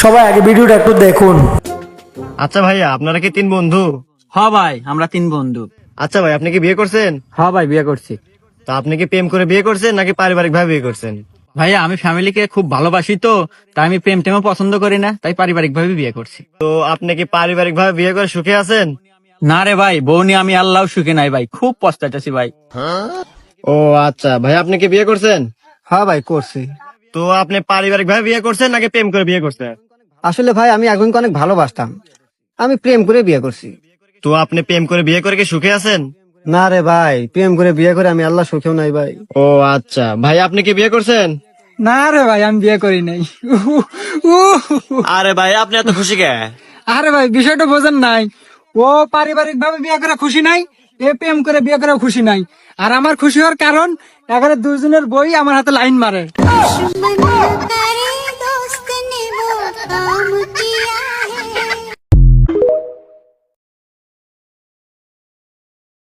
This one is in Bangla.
সবাই আগে ভিডিওটা একটু দেখুন। আচ্ছা ভাইয়া, আপনারা কি তিন বন্ধু? হ্যাঁ ভাই, আমরা তিন বন্ধু। আচ্ছা ভাই, আপনি কি বিয়ে করছেন? হ্যাঁ ভাই, বিয়ে করছি। তা আপনি কি প্রেম করে বিয়ে করছেন নাকি পারিবারিক ভাবে বিয়ে করছেন? ভাইয়া, আমি ফ্যামিলিকে খুব ভালোবাসি, তো তাই আমি প্রেম টেমও পছন্দ করি না, তাই পারিবারিক ভাবে বিয়ে করছি। তো আপনি কি পারিবারিক ভাবে বিয়ে করে সুখে আছেন? না রে ভাই, বউ নিয়ে আমি আল্লাহ সুখে নাই ভাই, খুব পস্তাইতেছি ভাই। ও আচ্ছা ভাই, আপনি কি বিয়ে করছেন? হ্যাঁ ভাই, করছি। তো আপনি পারিবারিক ভাবে বিয়ে করছেন নাকি প্রেম করে বিয়ে করছেন? আসলে ভাই, আমি একজনকে অনেক ভালোবাসতাম, আমি প্রেম করে বিয়ে করছি। তো আপনি প্রেম করে বিয়ে করে কি সুখে আছেন? না রে ভাই, প্রেম করে বিয়ে করে আমি আল্লাহ সুখেও নাই ভাই। ও আচ্ছা ভাই, আপনি কি বিয়ে করছেন? না রে ভাই, আমি বিয়ে করি নাই। আরে ভাই, আপনি এত খুশি কে? আরে ভাই, বিষয়টা বোঝেন নাই। ও পারিবারিক ভাবে বিয়ে করে খুশি নাই, এ প্রেম করে বিয়ে করে খুশি নাই। আর আমার খুশি হওয়ার কারণ, এখানে দুজনের বই আমার হাতে লাইন মারে। दुश्मन करे दोस्त ने वो काम